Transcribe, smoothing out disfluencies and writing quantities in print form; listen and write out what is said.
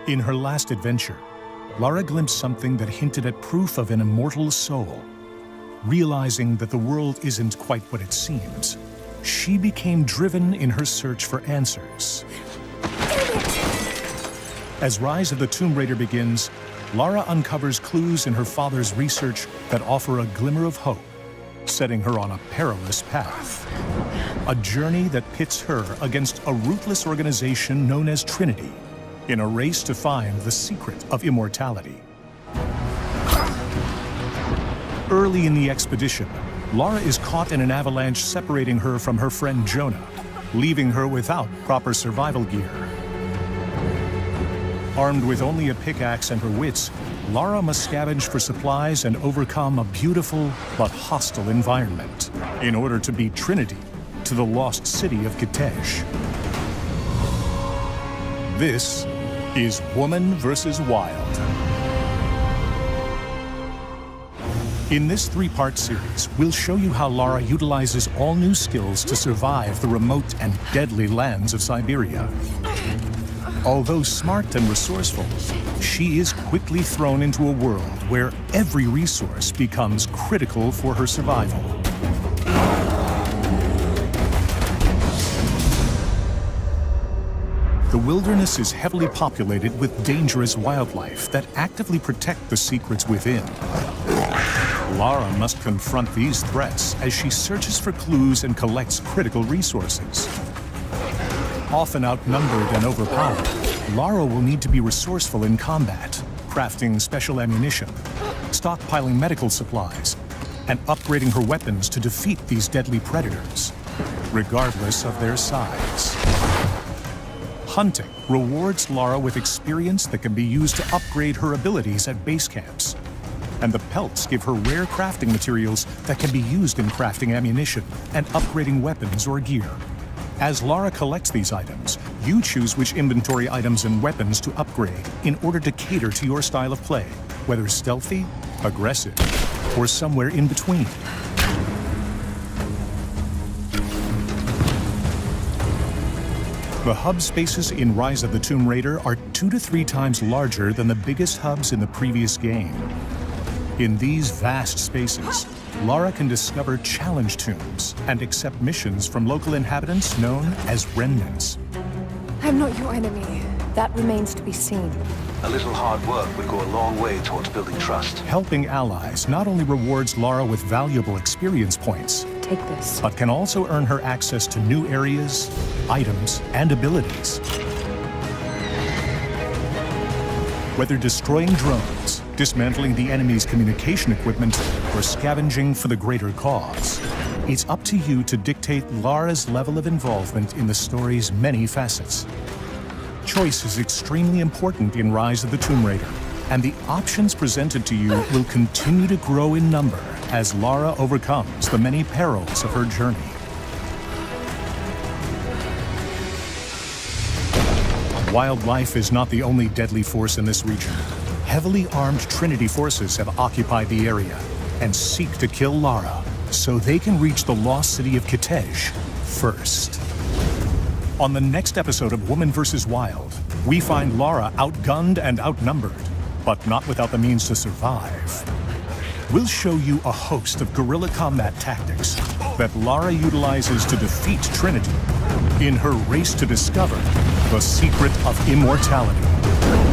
In her last adventure, Lara glimpsed something that hinted at proof of an immortal soul. Realizing that the world isn't quite what it seems, she became driven in her search for answers. As Rise of the Tomb Raider begins, Lara uncovers clues in her father's research that offer a glimmer of hope, setting her on a perilous path. A journey that pits her against a ruthless organization known as Trinity, in a race to find the secret of immortality. Early in the expedition, Lara is caught in an avalanche separating her from her friend Jonah, leaving her without proper survival gear. Armed with only a pickaxe and her wits, Lara must scavenge for supplies and overcome a beautiful but hostile environment in order to beat Trinity to the lost city of Kitej. This is Woman vs. Wild. In this three-part series, we'll show you how Lara utilizes all new skills to survive the remote and deadly lands of Siberia. Although smart and resourceful, she is quickly thrown into a world where every resource becomes critical for her survival. The wilderness is heavily populated with dangerous wildlife that actively protect the secrets within. Lara must confront these threats as she searches for clues and collects critical resources. Often outnumbered and overpowered, Lara will need to be resourceful in combat, crafting special ammunition, stockpiling medical supplies, and upgrading her weapons to defeat these deadly predators, regardless of their size. Hunting rewards Lara with experience that can be used to upgrade her abilities at base camps. And the pelts give her rare crafting materials that can be used in crafting ammunition and upgrading weapons or gear. As Lara collects these items, you choose which inventory items and weapons to upgrade in order to cater to your style of play, whether stealthy, aggressive, or somewhere in between. The hub spaces in Rise of the Tomb Raider are 2 to 3 times larger than the biggest hubs in the previous game. In these vast spaces, Lara can discover challenge tombs and accept missions from local inhabitants known as remnants. I'm not your enemy. That remains to be seen. A little hard work would go a long way towards building trust. Helping allies not only rewards Lara with valuable experience points, Take this. but can also earn her access to new areas, items, and abilities. Whether destroying drones, dismantling the enemy's communication equipment, or scavenging for the greater cause, it's up to you to dictate Lara's level of involvement in the story's many facets. Choice is extremely important in Rise of the Tomb Raider, and the options presented to you will continue to grow in number as Lara overcomes the many perils of her journey. Wildlife is not the only deadly force in this region. Heavily armed Trinity forces have occupied the area and seek to kill Lara so they can reach the lost city of Kitej first. On the next episode of Woman vs. Wild, we find Lara outgunned and outnumbered, but not without the means to survive. We'll show you a host of guerrilla combat tactics that Lara utilizes to defeat Trinity in her race to discover the secret of immortality.